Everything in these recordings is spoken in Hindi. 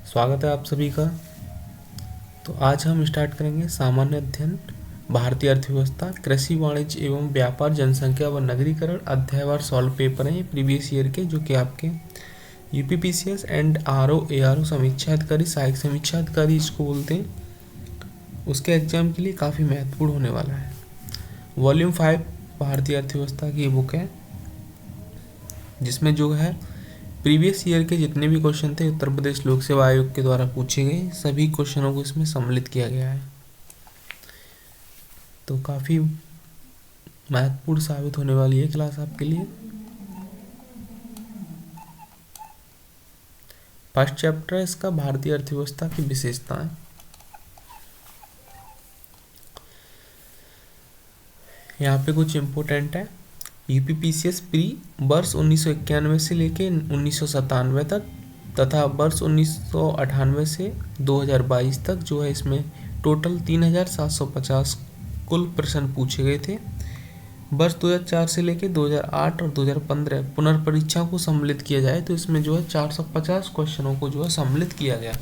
स्वागत है आप सभी का। तो आज हम स्टार्ट करेंगे सामान्य अध्ययन भारतीय अर्थव्यवस्था, कृषि, वाणिज्य एवं व्यापार, जनसंख्या व नगरीकरण अध्यायवार सॉल्व पेपर हैं प्रीवियस ईयर के, जो कि आपके यूपीपीसीएस एंड आरओ एआरओ समीक्षा अधिकारी, सहायक समीक्षा अधिकारी इसको बोलते हैं, उसके एग्जाम के लिए काफ़ी महत्वपूर्ण होने वाला है। वॉल्यूम 5 भारतीय अर्थव्यवस्था की बुक है, जिसमें जो है प्रीवियस ईयर के जितने भी क्वेश्चन थे उत्तर प्रदेश लोक सेवा आयोग के द्वारा पूछे गए सभी क्वेश्चनों को इसमें सम्मिलित किया गया है। तो काफ़ी महत्वपूर्ण साबित होने वाली है क्लास आपके लिए। फर्स्ट चैप्टर है इसका भारतीय अर्थव्यवस्था की विशेषताएं। यहाँ पे कुछ इम्पोर्टेंट है। यूपीपीसीएस प्री वर्ष 1991 से लेके 1997 तक तथा वर्ष 1998 से 2022 तक जो है इसमें टोटल 3750 कुल प्रश्न पूछे गए थे। वर्ष 2004 से लेके 2008 और 2015 पुनर्परीक्षा को सम्मिलित किया जाए तो इसमें जो है 450 क्वेश्चनों को जो है सम्मिलित किया गया।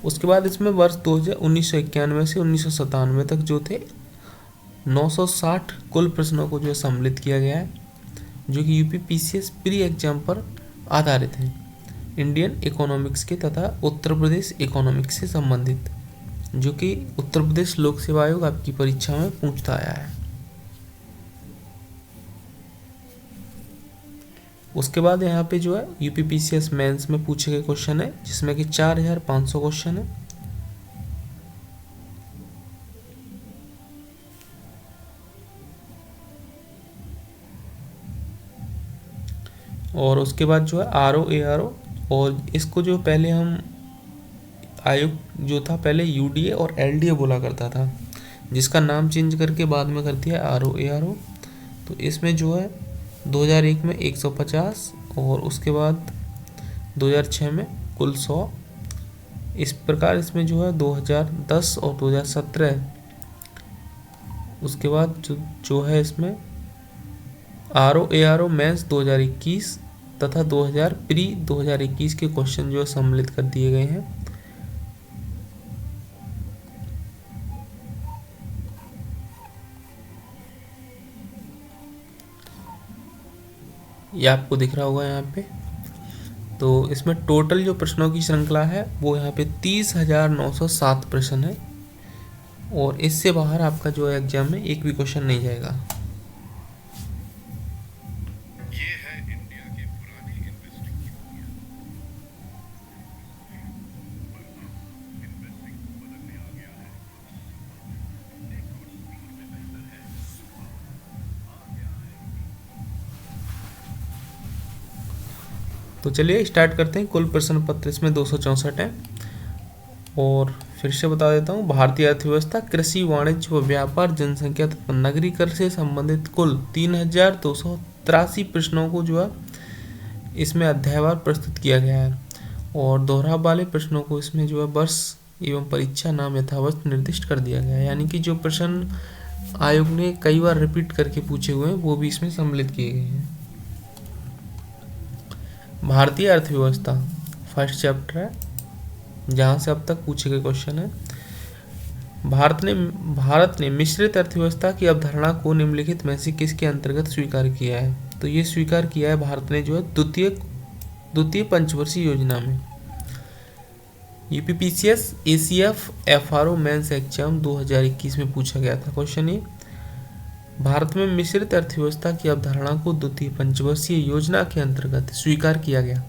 उसके बाद इसमें वर्ष 1991 से 1997 तक जो थे 960 कुल प्रश्नों को जो है सम्मिलित किया गया है, जो कि यूपीपीसीएस प्री एग्जाम पर आधारित हैं, इंडियन इकोनॉमिक्स के तथा उत्तर प्रदेश इकोनॉमिक्स से संबंधित, जो कि उत्तर प्रदेश लोक सेवा आयोग आपकी परीक्षा में पूछता आया है। उसके बाद यहाँ पे जो है यूपीपीसीएस मेंस में पूछे गए क्वेश्चन है, जिसमें कि 4500 क्वेश्चन है। और उसके बाद जो है आरओ एआरओ, और इसको जो पहले हम आयोग जो था पहले यूडीए और एलडीए बोला करता था, जिसका नाम चेंज करके बाद में कर दिया आरओ एआरओ। तो इसमें जो है 2001 में 150 और उसके बाद 2006 में कुल 100। इस प्रकार इसमें जो है 2010 और 2017 उसके बाद जो है इसमें आरओ एआरओ मेंस 2021 तथा 2021 के क्वेश्चन जो है सम्मिलित कर दिए गए हैं। ये आपको दिख रहा होगा यहाँ पे। तो इसमें टोटल जो प्रश्नों की श्रृंखला है वो यहाँ पे 30,907 प्रश्न है, और इससे बाहर आपका जो है एग्जाम में एक भी क्वेश्चन नहीं जाएगा। तो चलिए स्टार्ट करते हैं। कुल प्रश्न पत्र इसमें 264 है, और फिर से बता देता हूँ। भारतीय अर्थव्यवस्था कृषि, वाणिज्य व व्यापार, जनसंख्या तथा नगरीकरण से संबंधित कुल 3283 प्रश्नों को जो है इसमें अध्यायवार प्रस्तुत किया गया है, और दोहराव वाले प्रश्नों को इसमें जो है वर्ष एवं परीक्षा नाम यथावत निर्दिष्ट कर दिया गया है, यानी कि जो प्रश्न आयोग ने कई बार रिपीट करके पूछे हुए हैं वो भी इसमें सम्मिलित किए गए हैं। भारतीय अर्थव्यवस्था फर्स्ट चैप्टर है, जहाँ से अब तक पूछे गए क्वेश्चन है। भारत ने मिश्रित अर्थव्यवस्था की अवधारणा को निम्नलिखित में से किसके अंतर्गत स्वीकार किया है? तो ये स्वीकार किया है भारत ने जो है द्वितीय पंचवर्षीय योजना में। UPPCS ACF FRO mains exam 2021 में पूछा गया था क्वेश्चन ये। भारत में मिश्रित अर्थव्यवस्था की अवधारणा को द्वितीय पंचवर्षीय योजना के अंतर्गत स्वीकार किया गया।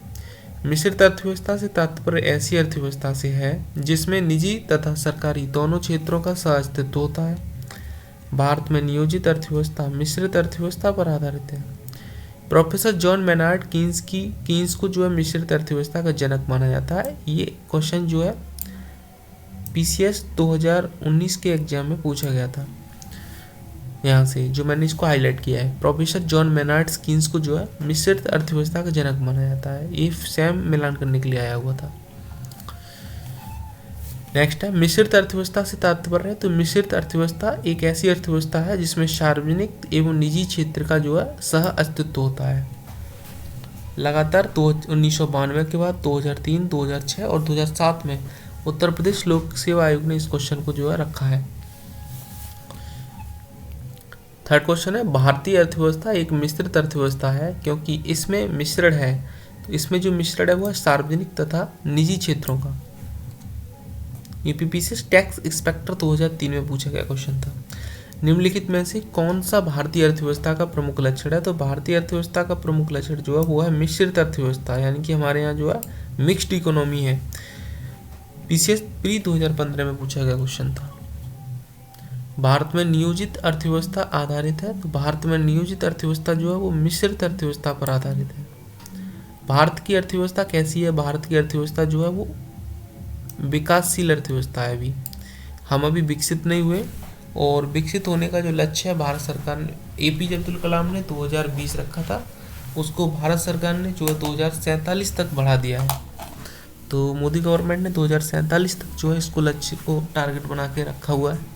मिश्रित अर्थव्यवस्था से तात्पर्य ऐसी अर्थव्यवस्था से है जिसमें निजी तथा सरकारी दोनों क्षेत्रों का सहअस्तित्व होता है। भारत में नियोजित अर्थव्यवस्था मिश्रित अर्थव्यवस्था पर आधारित है। प्रोफेसर जॉन मेनार्ड कीन्स को जो है मिश्रित अर्थव्यवस्था का जनक माना जाता है। ये क्वेश्चन जो है पीसीएस 2019 के एग्जाम में पूछा गया था। यहाँ से जो मैंने इसको हाईलाइट किया है, प्रोफेसर जॉन मेनार्ड कीन्स को जो है मिश्रित अर्थव्यवस्था का जनक माना जाता है। ये सैम मिलान करने के लिए आया हुआ था। नेक्स्ट है मिश्रित अर्थव्यवस्था से तात्पर्य है, तो मिश्रित अर्थव्यवस्था एक ऐसी अर्थव्यवस्था है जिसमें सार्वजनिक एवं निजी क्षेत्र का जो है सह अस्तित्व होता है। लगातार 1992 के बाद 2003, 2006 और 2007 में उत्तर प्रदेश लोक सेवा आयोग ने इस क्वेश्चन को जो है रखा है। थर्ड क्वेश्चन है, भारतीय अर्थव्यवस्था एक मिश्रित अर्थव्यवस्था है क्योंकि इसमें मिश्रण है। तो इसमें जो मिश्रण है वो है सार्वजनिक तथा निजी क्षेत्रों का। यूपीपीसी टैक्स इंस्पेक्टर 2003 में पूछा गया क्वेश्चन था। निम्नलिखित में से कौन सा भारतीय अर्थव्यवस्था का प्रमुख लक्षण है? तो भारतीय अर्थव्यवस्था का प्रमुख लक्षण जो है वो है मिश्रित अर्थव्यवस्था, यानी कि हमारे यहाँ जो है मिक्स्ड इकोनॉमी है। पीसीएस प्री 2015 में पूछा गया क्वेश्चन था। भारत में नियोजित अर्थव्यवस्था आधारित है। तो भारत में नियोजित अर्थव्यवस्था जो है वो मिश्रित अर्थव्यवस्था पर आधारित है। भारत की अर्थव्यवस्था कैसी है? भारत की अर्थव्यवस्था जो है वो विकासशील अर्थव्यवस्था है। अभी हम अभी विकसित नहीं हुए, और विकसित होने का जो लक्ष्य है भारत सरकार ने, एपीजे अब्दुल कलाम ने 2020 रखा था, उसको भारत सरकार ने जो है 2047 तक बढ़ा दिया है। तो मोदी गवर्नमेंट ने 2047 तक जो है इसको लक्ष्य को टारगेट बना के रखा हुआ है।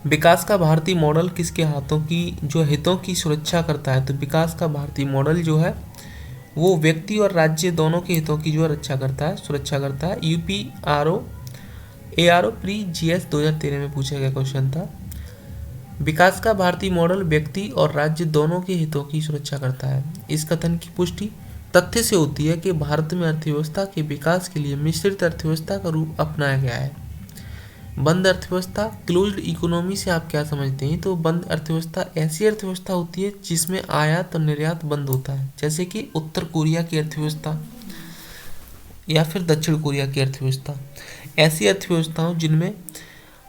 विकास का भारतीय मॉडल किसके हाथों की जो हितों की सुरक्षा करता है? तो विकास का भारतीय मॉडल जो है वो व्यक्ति और राज्य दोनों के हितों की जो है सुरक्षा करता है। यूपीआरओ एआरओ प्री जीएस 2013 में पूछा गया क्वेश्चन था। विकास का भारतीय मॉडल व्यक्ति और राज्य दोनों के हितों की सुरक्षा करता है। इस कथन की पुष्टि तथ्य से होती है कि भारत में अर्थव्यवस्था के विकास के लिए मिश्रित अर्थव्यवस्था का रूप अपनाया गया है। बंद अर्थव्यवस्था, क्लोज्ड इकोनॉमी से आप क्या समझते हैं? तो बंद अर्थव्यवस्था ऐसी अर्थव्यवस्था होती है जिसमें आयात और निर्यात बंद होता है, जैसे कि उत्तर कोरिया की अर्थव्यवस्था या फिर दक्षिण कोरिया की अर्थव्यवस्था। ऐसी अर्थव्यवस्थाओं जिनमें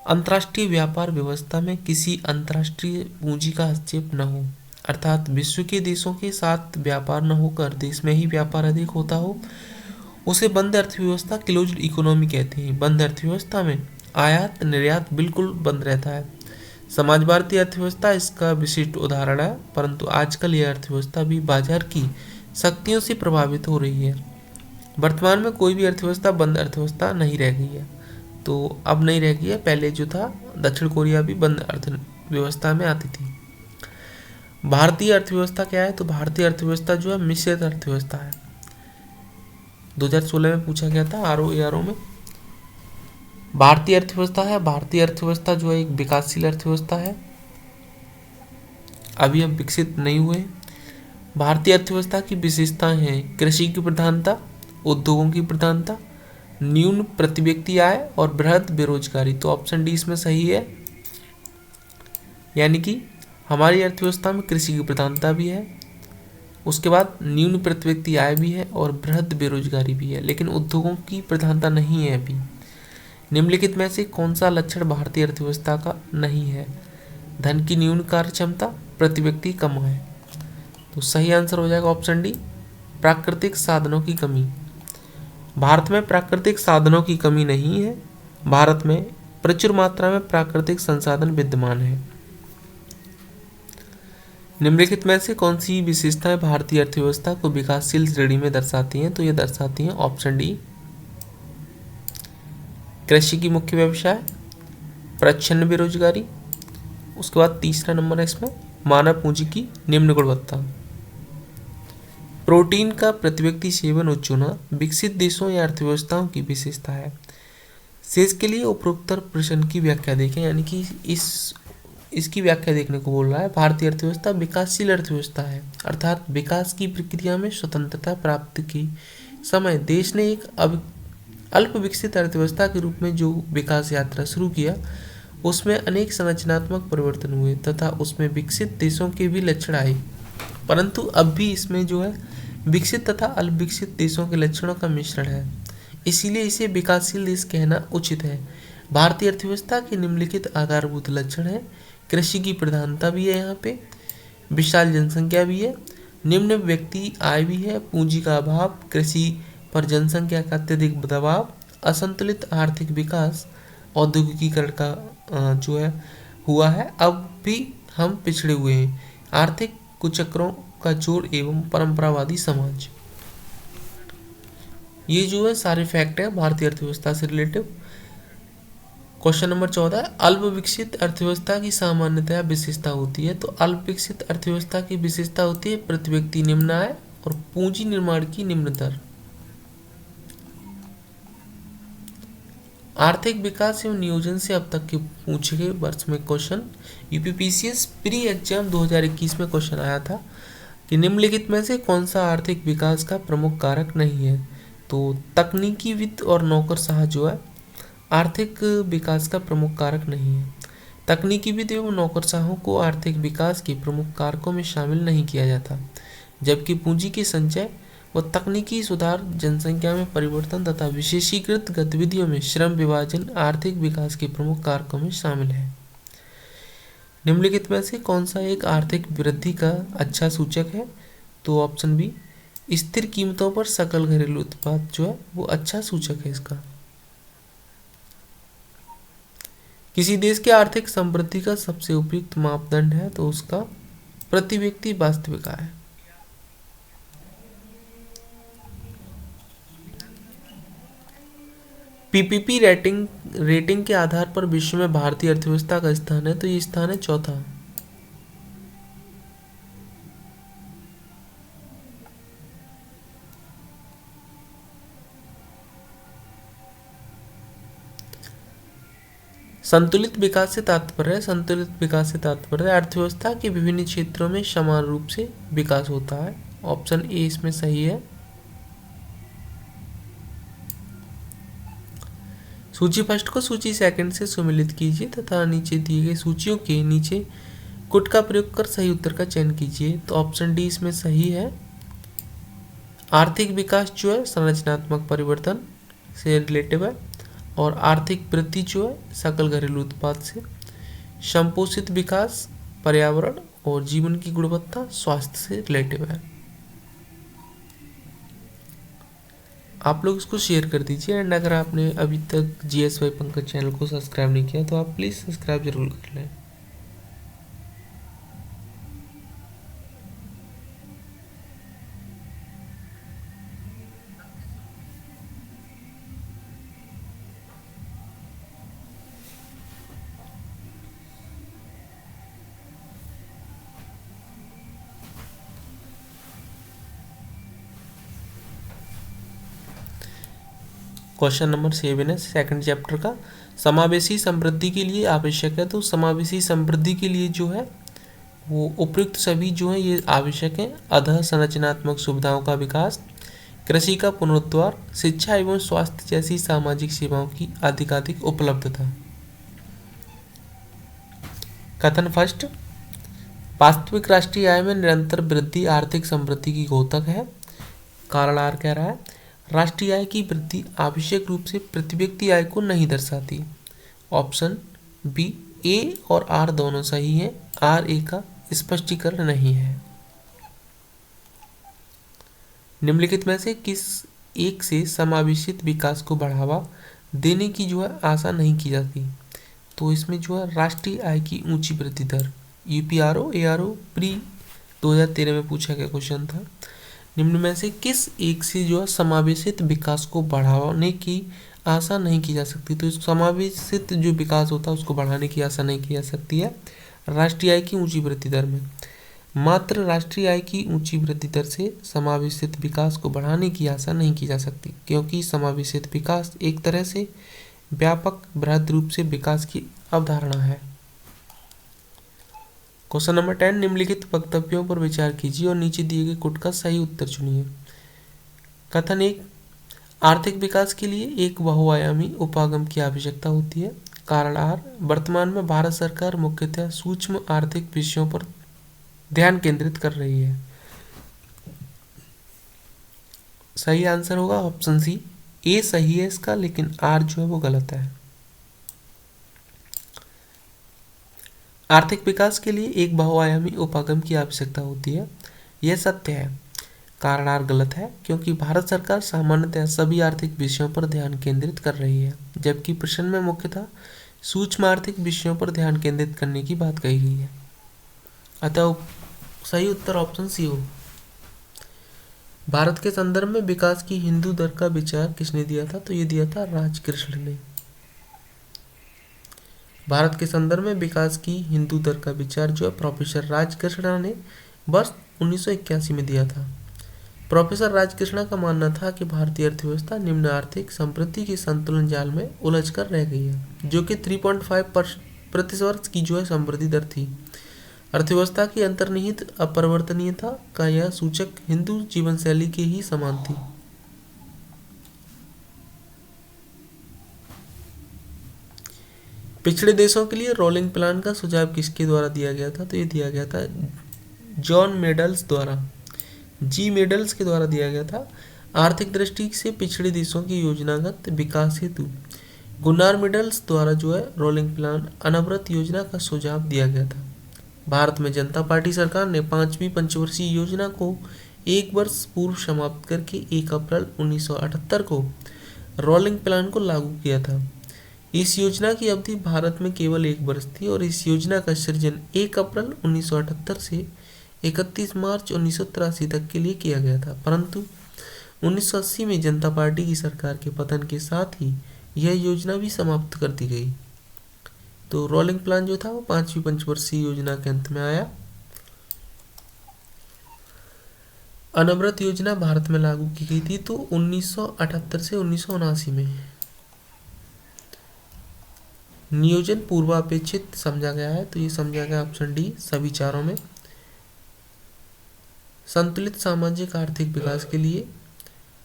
अंतर्राष्ट्रीय व्यापार व्यवस्था में किसी अंतर्राष्ट्रीय पूंजी का हस्तक्षेप न हो, अर्थात विश्व के देशों के साथ व्यापार न होकर देश में ही व्यापार अधिक होता हो, उसे बंद अर्थव्यवस्था क्लोज्ड इकोनॉमी कहते हैं। बंद अर्थव्यवस्था में आयात निर्यात बिल्कुल बंद रहता है। समाजवादी अर्थव्यवस्था इसका विशिष्ट उदाहरण है, परंतु आजकल यह अर्थव्यवस्था भी बाजार की शक्तियों से प्रभावित हो रही है। वर्तमान में कोई भी अर्थव्यवस्था बंद अर्थव्यवस्था नहीं रह गई है। तो अब नहीं रह गई है, पहले जो था दक्षिण कोरिया भी बंद अर्थव्यवस्था में आती थी। भारतीय अर्थव्यवस्था क्या है? तो भारतीय अर्थव्यवस्था जो है मिश्रित अर्थव्यवस्था है। 2016 में पूछा गया था आरओ में। भारतीय अर्थव्यवस्था है, भारतीय अर्थव्यवस्था जो है एक विकासशील अर्थव्यवस्था है, अभी हम विकसित नहीं हुए। भारतीय अर्थव्यवस्था की विशेषताएं हैं कृषि की प्रधानता, उद्योगों की प्रधानता, न्यून प्रति व्यक्ति आय और बृहद बेरोजगारी। तो ऑप्शन डी इसमें सही है, यानी कि हमारी अर्थव्यवस्था में कृषि की प्रधानता भी है, उसके बाद न्यून प्रति व्यक्ति आय भी है और बृहद बेरोजगारी भी है, लेकिन उद्योगों की प्रधानता नहीं है अभी। निम्नलिखित में से कौन सा लक्षण भारतीय अर्थव्यवस्था का नहीं है? धन की न्यून कार्य क्षमता, प्रति व्यक्ति कम है। तो सही आंसर हो जाएगा ऑप्शन डी, प्राकृतिक साधनों की कमी। भारत में प्राकृतिक साधनों की कमी नहीं है, भारत में प्रचुर मात्रा में प्राकृतिक संसाधन विद्यमान है। निम्नलिखित में से कौन सी विशेषताएं भारतीय अर्थव्यवस्था को विकासशील श्रेणी में दर्शाती हैं? तो ये दर्शाती हैं ऑप्शन डी, कृषि की मुख्य व्यवसाय, प्रच्छन्न बेरोजगारी, उसके बाद तीसरा नंबर है इसमें मानव पूंजी की निम्न गुणवत्ता। प्रोटीन का प्रति व्यक्ति सेवन उच्च होना विकसित देशों या अर्थव्यवस्थाओं की विशेषता है। शेष के लिए उपरोक्त प्रश्न की व्याख्या देखें, यानी कि इसकी व्याख्या देखने को बोल रहा है। भारतीय अर्थव्यवस्था विकासशील अर्थव्यवस्था है, अर्थात विकास की प्रक्रिया में स्वतंत्रता प्राप्त की समय देश ने एक अल्प विकसित अर्थव्यवस्था के रूप में जो विकास यात्रा शुरू किया उसमें अनेक संरचनात्मक परिवर्तन हुए तथा उसमें विकसित देशों के भी लक्षण आए, परंतु अब भी इसमें जो है विकसित तथा अल्प विकसित देशों के लक्षणों का मिश्रण है, इसीलिए इसे विकासशील देश कहना उचित है। भारतीय अर्थव्यवस्था के निम्नलिखित आधारभूत लक्षण है, कृषि की प्रधानता भी है, यहाँ पे विशाल जनसंख्या भी है, निम्न व्यक्ति आय भी है, पूंजी का अभाव, कृषि पर जनसंख्या का अत्यधिक दबाव, असंतुलित आर्थिक विकास, औद्योगिकीकरण का जो है हुआ है, अब भी हम पिछड़े हुए हैं, आर्थिक कुचक्रों का जोर एवं परंपरावादी समाज। ये जो है सारे फैक्ट है भारतीय अर्थव्यवस्था से रिलेटिव। क्वेश्चन नंबर 14, अल्प विकसित अर्थव्यवस्था की सामान्यतया विशेषता होती है। तो अल्प विकसित अर्थव्यवस्था की विशेषता होती है प्रति व्यक्ति निम्न आय और पूंजी निर्माण की निम्न दर। आर्थिक विकास एवं नियोजन से अब तक के पूछे गए वर्ष में क्वेश्चन यूपीपीसीएस प्री एग्जाम 2021 में क्वेश्चन आया था कि निम्नलिखित में से कौन सा आर्थिक विकास का प्रमुख कारक नहीं है। तो तकनीकी वित्त और नौकरशाह जो है आर्थिक विकास का प्रमुख कारक नहीं है। तकनीकी वित्त एवं नौकरशाहों को आर्थिक विकास के प्रमुख कारकों में शामिल नहीं किया जाता, जबकि पूंजी के संचय व तकनीकी सुधार, जनसंख्या में परिवर्तन तथा विशेषीकृत गतिविधियों में श्रम विभाजन आर्थिक विकास के प्रमुख कारकों में शामिल है। निम्नलिखित में से कौन सा एक आर्थिक वृद्धि का अच्छा सूचक है। तो ऑप्शन बी, स्थिर कीमतों पर सकल घरेलू उत्पाद जो है वो अच्छा सूचक है इसका। किसी देश के आर्थिक समृद्धि का सबसे उपयुक्त मापदंड है तो उसका प्रति व्यक्ति वास्तविक आय। पीपीपी रेटिंग के आधार पर विश्व में भारतीय अर्थव्यवस्था का स्थान है तो ये स्थान है चौथा। संतुलित विकास से तात्पर्य अर्थव्यवस्था के विभिन्न क्षेत्रों में समान रूप से विकास होता है। ऑप्शन ए इसमें सही है। सूची फर्स्ट को सूची सेकंड से सुमेलित कीजिए तथा नीचे दिए गए सूचियों के नीचे कुट का प्रयोग कर सही उत्तर का चयन कीजिए। तो ऑप्शन डी इसमें सही है। आर्थिक विकास जो है संरचनात्मक परिवर्तन से रिलेटिव है और आर्थिक वृद्धि जो है सकल घरेलू उत्पाद से, संपोषित विकास पर्यावरण और जीवन की गुणवत्ता स्वास्थ्य से रिलेटिव है। आप लोग इसको शेयर कर दीजिए एंड अगर आपने अभी तक जीएसवाई पंकज चैनल को सब्सक्राइब नहीं किया तो आप प्लीज़ सब्सक्राइब जरूर कर लें। क्वेश्चन नंबर 7 है सेकंड चैप्टर का, समावेशी समृद्धि के लिए आवश्यक है। तो समावेशी समृद्धि के लिए जो है वो उपयुक्त सभी जो है ये आवश्यक है। अधः संरचनात्मक सुविधाओं का विकास, कृषि का पुनरुद्धार, शिक्षा एवं स्वास्थ्य जैसी सामाजिक सेवाओं की अधिकाधिक उपलब्धता। कथन फर्स्ट, वास्तविक राष्ट्रीय आय में निरंतर वृद्धि आर्थिक समृद्धि की घोतक है। कारण आर कह रहा है राष्ट्रीय आय की वृद्धि आवश्यक रूप से प्रति व्यक्ति आय को नहीं दर्शाती। ऑप्शन बी, ए और आर दोनों सही हैं। आर ए का स्पष्टीकरण नहीं है। निम्नलिखित में से किस एक से समावेशित विकास को बढ़ावा देने की जो है आशा नहीं की जाती। तो इसमें जो है राष्ट्रीय आय की ऊंची वृद्धि दर, यूपीआरओ एआरओ प्री 2013 में पूछा गया क्वेश्चन था। निम्न में से किस एक से जो है समावेशित विकास को बढ़ाने की आशा नहीं की जा सकती। तो इस समावेशित जो विकास होता है उसको बढ़ाने की आशा नहीं की जा सकती है राष्ट्रीय आय की ऊंची वृद्धि दर में। मात्र राष्ट्रीय आय की ऊंची वृद्धि दर से समावेशित विकास को बढ़ाने की आशा नहीं की जा सकती, क्योंकि समावेशित विकास एक तरह से व्यापक बृहद रूप से विकास की अवधारणा है। क्वेश्चन नंबर 10, निम्नलिखित वक्तव्यों पर विचार कीजिए और नीचे दिए गए कुट का सही उत्तर चुनिए। कथन 1, आर्थिक विकास के लिए एक बहुआयामी उपागम की आवश्यकता होती है। कारण आर, वर्तमान में भारत सरकार मुख्यतः सूक्ष्म आर्थिक विषयों पर ध्यान केंद्रित कर रही है। सही आंसर होगा ऑप्शन सी, ए सही है इसका, लेकिन आर जो है वो गलत है। आर्थिक विकास के लिए एक बहुआयामी उपागम की आवश्यकता होती है, यह सत्य है। कारण आर गलत है, क्योंकि भारत सरकार सामान्यतः सभी आर्थिक विषयों पर ध्यान केंद्रित कर रही है, जबकि प्रश्न में मुख्यतः सूक्ष्म आर्थिक विषयों पर ध्यान केंद्रित करने की बात कही गई है। अतः सही उत्तर ऑप्शन सी हो। भारत के संदर्भ में विकास की हिंदू दर का विचार किसने दिया था। तो ये दिया था राजकृष्ण ने। भारत के संदर्भ में विकास की हिंदू दर का विचार जो है प्रोफेसर राजकृष्णा ने वर्ष 1981 में दिया था। प्रोफेसर राजकृष्णा का मानना था कि भारतीय अर्थव्यवस्था निम्न आर्थिक समृद्धि के संतुलन जाल में उलझकर रह गई है, जो कि 3.5 प्रति वर्ष की जो है समृद्धि दर थी। अर्थव्यवस्था की अंतर्निहित अपरिवर्तनीयता का यह सूचक हिंदू जीवन शैली के ही समान थी। पिछड़े देशों के लिए रोलिंग प्लान का सुझाव किसके द्वारा दिया गया था? तो ये दिया गया था जॉन मेडल्स द्वारा, जी मेडल्स के द्वारा दिया गया था। आर्थिक दृष्टि से पिछड़े देशों की योजनागत विकास हेतु गुनार मेडल्स द्वारा जो है रोलिंग प्लान अनवरत योजना का सुझाव दिया गया था। भारत में जनता पार्टी सरकार ने 5वीं पंचवर्षीय योजना को एक वर्ष पूर्व समाप्त करके 1 अप्रैल 1978 को रोलिंग प्लान को लागू किया था। इस योजना की अवधि भारत में केवल 1 वर्ष थी और इस योजना का सृजन 1 अप्रैल 1978 से 31 मार्च 1983 तक के लिए किया गया था, परंतु 1980 में जनता पार्टी की सरकार के पतन के साथ ही यह योजना भी समाप्त कर दी गई। तो रोलिंग प्लान जो था वो 5वीं पंचवर्षीय योजना के अंत में आया। अनवरत योजना भारत में लागू की गई थी तो 1978 से 1979 में। नियोजन पूर्वापेक्षित समझा गया है, तो ये समझा गया ऑप्शन डी सभी चारों में। संतुलित सामाजिक आर्थिक विकास के लिए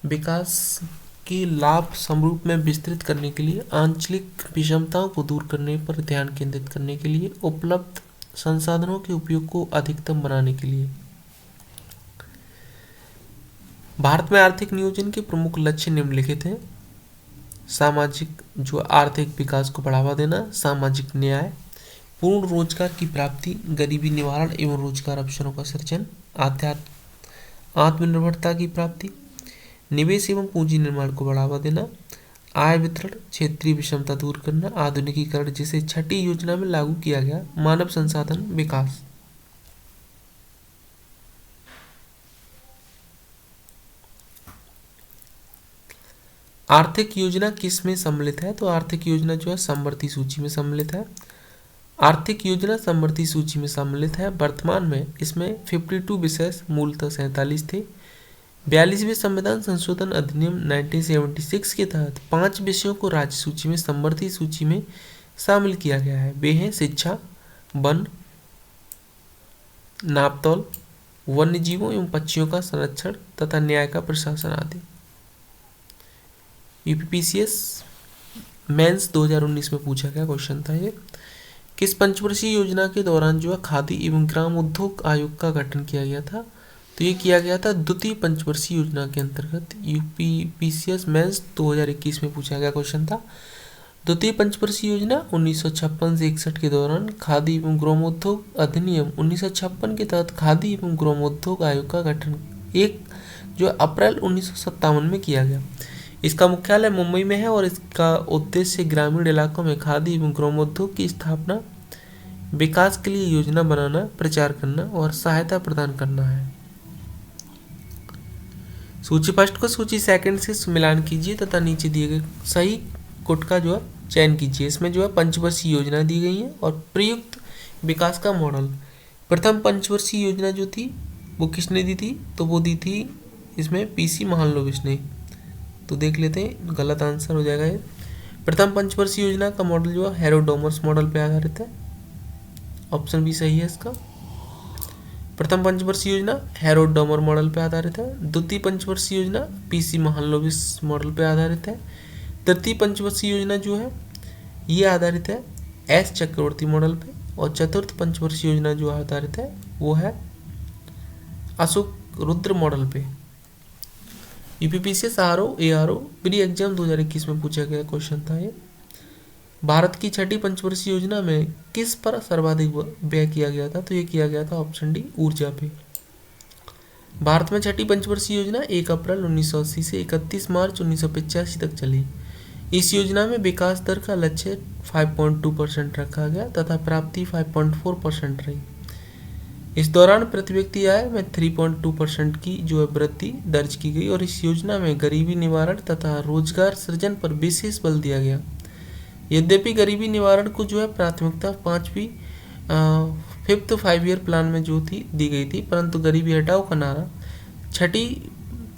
विकास के लाभ समरूप में विस्तृत करने के लिए, आंचलिक विषमताओं को दूर करने पर ध्यान केंद्रित करने के लिए, उपलब्ध संसाधनों के उपयोग को अधिकतम बनाने के लिए। भारत में आर्थिक नियोजन के प्रमुख लक्ष्य निम्नलिखित हैं। सामाजिक जो आर्थिक विकास को बढ़ावा देना, सामाजिक न्याय, पूर्ण रोजगार की प्राप्ति, गरीबी निवारण एवं रोजगार अवसरों का सृजन, आत्मनिर्भरता की प्राप्ति, निवेश एवं पूंजी निर्माण को बढ़ावा देना, आय वितरण, क्षेत्रीय विषमता दूर करना, आधुनिकीकरण जिसे छठी योजना में लागू किया गया, मानव संसाधन विकास। आर्थिक योजना किस में सम्मिलित है? तो आर्थिक योजना जो है समवर्ती सूची में सम्मिलित है। आर्थिक योजना समवर्ती सूची में सम्मिलित है। वर्तमान में इसमें 52 विषय मूलतः 47 थे। 42वें संविधान संशोधन अधिनियम 1976 के तहत 5 विषयों को राज्य सूची में समवर्ती सूची में शामिल किया गया है। वे हैं शिक्षा, वन, नापतौल, वन्य जीवों एवं पक्षियों का संरक्षण तथा न्याय का प्रशासन आदि। यूपीपीसीएस मेंस 2019 में पूछा गया क्वेश्चन था ये। किस पंचवर्षीय योजना के दौरान जो है खादी एवं ग्राम उद्योग आयोग का गठन किया गया था? तो ये किया गया था द्वितीय पंचवर्षीय योजना के अंतर्गत। यूपीपीसीएस मेंस 2021 में पूछा गया क्वेश्चन था। द्वितीय पंचवर्षीय योजना 1956 से 61 के दौरान खादी एवं ग्रामोद्योग अधिनियम 1956 के तहत खादी एवं ग्रामोद्योग आयोग का गठन 1 जो अप्रैल 1957 में किया गया। इसका मुख्यालय मुंबई में है और इसका उद्देश्य ग्रामीण इलाकों में खादी एवं ग्रामोद्योग की स्थापना, विकास के लिए योजना बनाना, प्रचार करना और सहायता प्रदान करना है। सूची फर्स्ट को सूची सेकंड से मिलान कीजिए तथा नीचे दिए गए सही गुट का जो है चयन कीजिए। इसमें जो है पंचवर्षीय योजना दी गई है और प्रयुक्त विकास का मॉडल। प्रथम पंचवर्षीय योजना जो थी वो किसने दी थी? तो वो दी थी इसमें पीसी महालनोबिस ने। तो देख लेते हैं, गलत आंसर हो जाएगा ये। प्रथम पंचवर्षीय योजना का मॉडल जो है हेरोडोमस मॉडल पे आधारित है। ऑप्शन बी सही है इसका। प्रथम पंचवर्षीय योजना हेरोडोमर मॉडल पे आधारित है। द्वितीय पंचवर्षीय योजना पीसी महालनोबिस मॉडल पे आधारित है। तृतीय पंचवर्षीय योजना जो है ये आधारित है एस चक्रवर्ती मॉडल पे। और चतुर्थ पंचवर्षीय योजना जो आधारित है वो है अशोक रुद्र मॉडल पे। UPPCS RO ARO pre exam 2021 में पूछा गया क्वेश्चन था ये। भारत की छठी पंचवर्षीय योजना में किस पर सर्वाधिक व्यय किया गया था? तो ये किया गया था ऑप्शन डी ऊर्जा पे। भारत में छठी पंचवर्षीय योजना 1 अप्रैल 1980 से 31 मार्च 1985 तक चली। इस योजना में विकास दर का लक्ष्य 5.2% रखा गया तथा प्राप्ति 5.4% रही। इस दौरान प्रति व्यक्ति आय में 3.2% की जो है वृद्धि दर्ज की गई और इस योजना में गरीबी निवारण तथा रोजगार सृजन पर विशेष बल दिया गया। यद्यपि गरीबी निवारण को जो है प्राथमिकता पांचवी फिफ्थ 5 ईयर प्लान में जो थी दी गई थी, परंतु गरीबी हटाओ का नारा छठी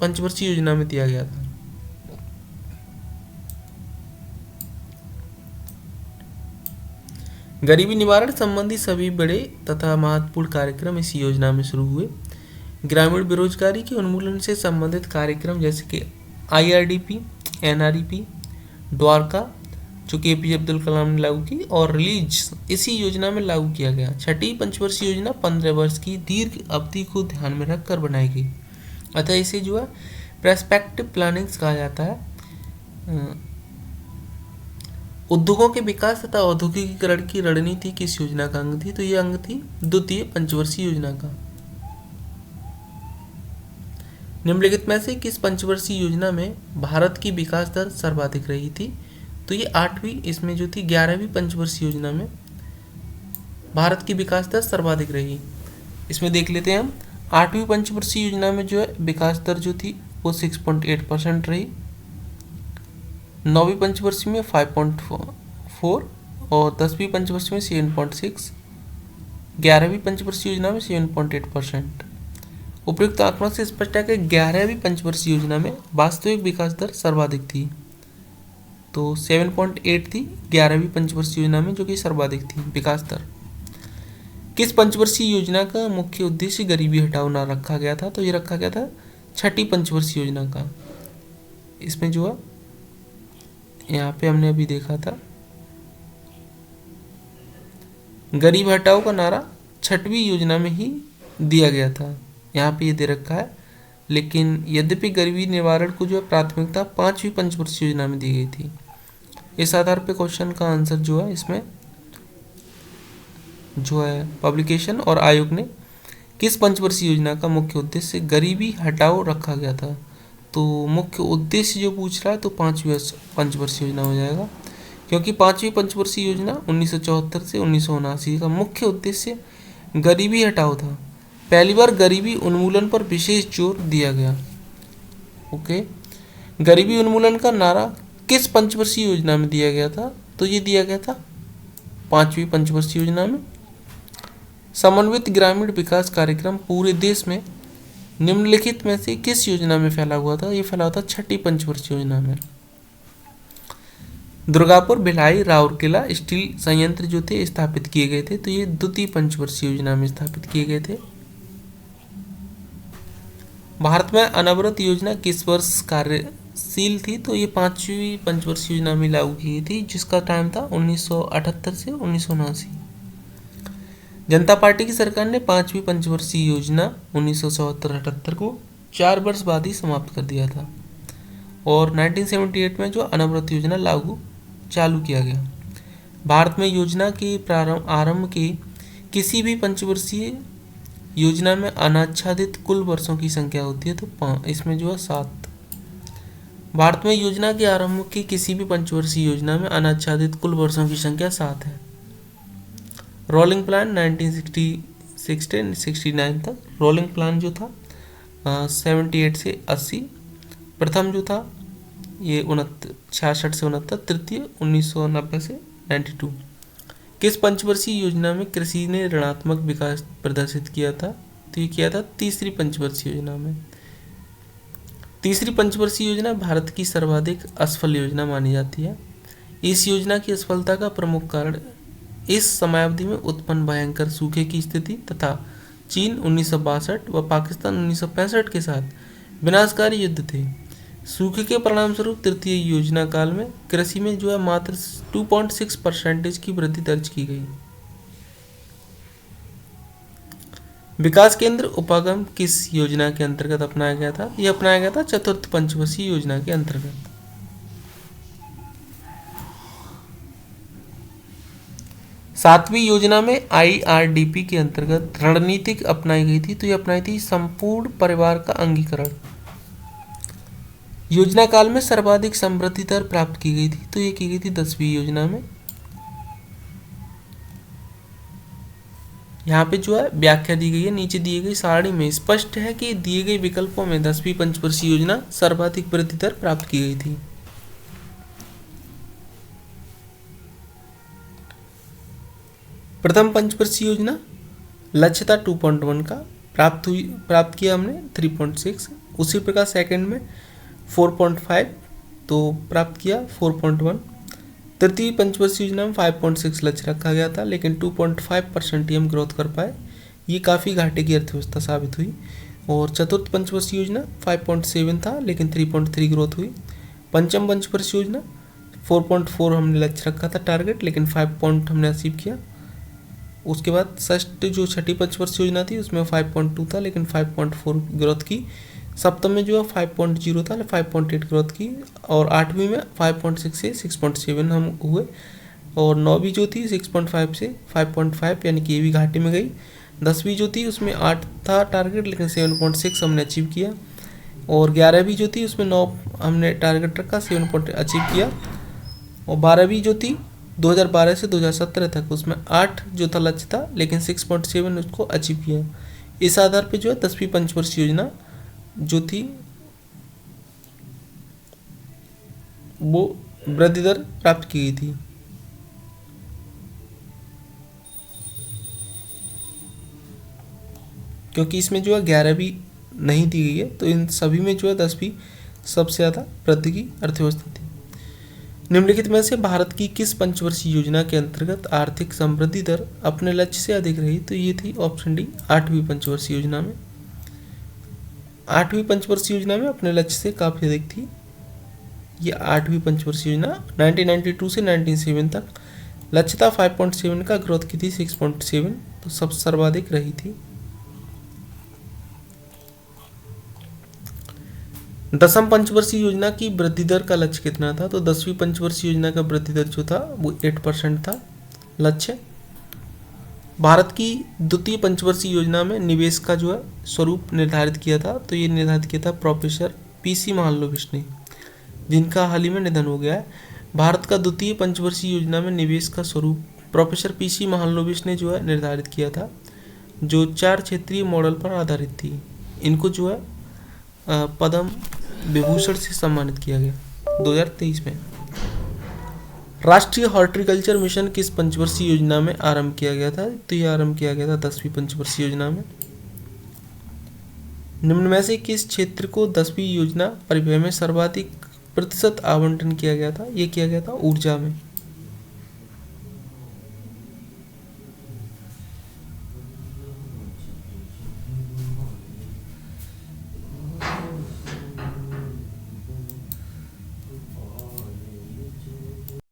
पंचवर्षीय योजना में दिया गया था। गरीबी निवारण संबंधी सभी बड़े तथा महत्वपूर्ण कार्यक्रम इस योजना में शुरू हुए। ग्रामीण बेरोजगारी के उन्मूलन से संबंधित कार्यक्रम जैसे कि IRDP, NREP, द्वारका जो कि APJ अब्दुल कलाम ने लागू की, और रिलीज इसी योजना में लागू किया गया। छठी पंचवर्षीय योजना 15 वर्ष की दीर्घ अवधि को ध्यान में रखकर बनाई गई, अतः इसे जो है पर्सपेक्टिव प्लानिंग्स कहा जाता है। उद्योगों के विकास तथा औद्योगिकीकरण की रणनीति किस योजना का अंग थी? तो ये अंग थी द्वितीय पंचवर्षीय योजना का। निम्नलिखित में से किस पंचवर्षीय योजना में भारत की विकास दर सर्वाधिक रही थी? तो ये 8वीं, इसमें जो थी 11वीं पंचवर्षीय योजना में भारत की विकास दर सर्वाधिक रही। इसमें देख लेते हैं हम, 8वीं पंचवर्षीय योजना में जो है विकास दर जो थी वो 6.8% रही, 9वीं पंचवर्षीय में 5.4 और 10वीं पंचवर्षीय में 7.6, 11वीं पंचवर्षीय योजना में 7.8%। उपयुक्त आंकड़ों से स्पष्ट है कि 11वीं पंचवर्षीय योजना में वास्तविक विकास दर सर्वाधिक थी, तो 7.8 थी 11वीं पंचवर्षीय योजना में, जो कि सर्वाधिक थी विकास दर। किस पंचवर्षीय योजना का मुख्य उद्देश्य गरीबी हटाओ ना रखा गया था? तो ये रखा गया था छठी पंचवर्षीय योजना का। इसमें जो है यहाँ पे हमने अभी देखा था, गरीब हटाओ का नारा छठवीं योजना में ही दिया गया था, यहाँ पे ये दे रखा है। लेकिन यद्यपि गरीबी निवारण को जो है प्राथमिकता 5वीं पंचवर्षीय योजना में दी गई थी। इस आधार पे क्वेश्चन का आंसर जो है इसमें जो है पब्लिकेशन और आयोग ने किस पंचवर्षीय योजना का मुख्य उद्देश्य गरीबी हटाओ रखा गया था? तो मुख्य उद्देश्य जो पूछ रहा है तो 5वीं पंचवर्षीय योजना हो जाएगा, क्योंकि 5वीं पंचवर्षीय योजना 1974 से 1979 का मुख्य उद्देश्य गरीबी हटाओ था। पहली बार गरीबी उन्मूलन पर विशेष जोर दिया गया। ओके, गरीबी उन्मूलन का नारा किस पंचवर्षीय योजना में दिया गया था? तो ये दिया गया था 5वीं पंचवर्षीय योजना में। समन्वित ग्रामीण विकास कार्यक्रम पूरे देश में निम्नलिखित में से किस योजना में फैला हुआ था? ये फैला हुआ था छठी पंचवर्षीय योजना में। दुर्गापुर, भिलाई, राउरकेला स्टील संयंत्र जो थे स्थापित किए गए थे, तो ये द्वितीय पंचवर्षीय योजना में स्थापित किए गए थे। भारत में अनवरत योजना किस वर्ष कार्यशील थी? तो ये 5वीं पंचवर्षीय योजना में लागू की गई थी, जिसका टाइम था 1978 से 1979। जनता पार्टी की सरकार ने 5वीं पंचवर्षीय योजना 1977-78 को 4 वर्ष बाद ही समाप्त कर दिया था, और 1978 में जो अनवरत योजना चालू किया गया। भारत में योजना के आरंभ के किसी भी पंचवर्षीय योजना में अनाच्छादित कुल वर्षों की संख्या होती है, तो इसमें जो है 7। भारत में योजना के आरंभ की किसी भी पंचवर्षीय योजना में अनाच्छादित कुल वर्षों की संख्या 7 है। रोलिंग प्लान 1960 से 69 तक, रोलिंग प्लान जो था 78 से 80, प्रथम जो था ये 66 से 69, तृतीय 1990 से 92। किस पंचवर्षीय योजना में कृषि ने ऋणात्मक विकास प्रदर्शित किया था? तो ये किया था तीसरी पंचवर्षीय योजना में। तीसरी पंचवर्षीय योजना भारत की सर्वाधिक असफल योजना मानी जाती है। इस योजना की असफलता का प्रमुख कारण इस समयावधि में उत्पन्न भयंकर सूखे की स्थिति तथा चीन 1962 व पाकिस्तान 1965 के साथ विनाशकारी युद्ध थे। सूखे के परिणाम स्वरूप तृतीय योजना काल में कृषि में जो है मात्र 2.6% की वृद्धि दर्ज की गई। विकास केंद्र उपागम किस योजना के अंतर्गत अपनाया गया था? यह अपनाया गया था चतुर्थ पंचवर्षीय योजना के अंतर्गत। 7वीं योजना में IRDP के अंतर्गत रणनीति अपनाई गई थी, तो ये अपनाई थी संपूर्ण परिवार का अंगीकरण। योजना काल में सर्वाधिक समृद्धि दर प्राप्त की गई थी, तो ये की गई थी 10वीं योजना में। यहाँ पे जो है व्याख्या दी गई है, नीचे दिए गई सारणी में स्पष्ट है कि दिए गए विकल्पों में 10वीं पंचवर्षीय योजना सर्वाधिक वृद्धि दर प्राप्त की गई थी। प्रथम पंचवर्षीय योजना लक्ष्य था 2.1 का, प्राप्त किया हमने 3.6। उसी प्रकार सेकंड में 4.5 तो प्राप्त किया 4.1। तृतीय पंचवर्षीय योजना में 5.6 लक्ष्य रखा गया था, लेकिन 2.5% ही हम ग्रोथ कर पाए, ये काफ़ी घाटे की अर्थव्यवस्था साबित हुई। और चतुर्थ पंचवर्षीय योजना 5.7 था, लेकिन 3.3 ग्रोथ हुई। पंचम पंचवर्षीय योजना 4.4 हमने लक्ष्य रखा था टारगेट, लेकिन 5 पॉइंट हमने अचीव किया। उसके बाद छठी पंचवर्षीय योजना थी उसमें 5.2 था, लेकिन 5.4 ग्रोथ की। सप्तम में जो है 5.0 था, 5.8 ग्रोथ की। और आठवीं में 5.6 से 6.7 हम हुए। और नौवीं जो थी 6.5 से 5.5, यानी कि ये भी घाटे में गई। 10वीं जो थी उसमें 8 था टारगेट, लेकिन 7.6 हमने अचीव किया। और 11वीं जो थी उसमें 9 हमने टारगेट रखा, 7 अचीव किया। और 12वीं जो थी 2012 से 2017 तक, उसमें 8 जो था लक्ष्य था, लेकिन 6.7 उसको अचीव किया। इस आधार पे जो है 10वीं पंचवर्षीय योजना जो थी वो वृद्धि दर प्राप्त की गई थी। क्योंकि इसमें जो है 11वीं नहीं दी गई है, तो इन सभी में जो है 10वीं सबसे ज़्यादा वृद्धि की अर्थव्यवस्था थी। निम्नलिखित में से भारत की किस पंचवर्षीय योजना के अंतर्गत आर्थिक समृद्धि दर अपने लक्ष्य से अधिक रही? तो ये थी ऑप्शन डी, 8वीं पंचवर्षीय योजना में। 8वीं पंचवर्षीय योजना में अपने लक्ष्य से काफ़ी अधिक थी। ये 8वीं पंचवर्षीय योजना 1992 से 1997 तक लक्ष्य था 5.7 का, ग्रोथ की थी 6.7, तो सब सर्वाधिक रही थी। दसम पंचवर्षीय योजना की वृद्धि दर का लक्ष्य कितना था? तो 10वीं पंचवर्षीय योजना का वृद्धि दर जो था वो 8% था लक्ष्य। भारत की द्वितीय पंचवर्षीय योजना में निवेश का जो है स्वरूप निर्धारित किया था, तो ये निर्धारित किया था प्रोफेसर पीसी महालनोबिस ने, जिनका हाल ही में निधन हो गया है। भारत का द्वितीय पंचवर्षीय योजना में निवेश का स्वरूप प्रोफेसर पीसी महालनोबिस ने जो है निर्धारित किया था, जो 4 क्षेत्रीय मॉडल पर आधारित थी। इनको जो है पद्म विभूषण से सम्मानित किया गया 2023 में। राष्ट्रीय हॉर्टिकल्चर मिशन किस पंचवर्षीय योजना में आरंभ किया गया था? तो यह आरंभ किया गया था 10वीं पंचवर्षीय योजना में। निम्न में से किस क्षेत्र को 10वीं योजना परिव्यय में सर्वाधिक प्रतिशत आवंटन किया गया था? ये किया गया था ऊर्जा में।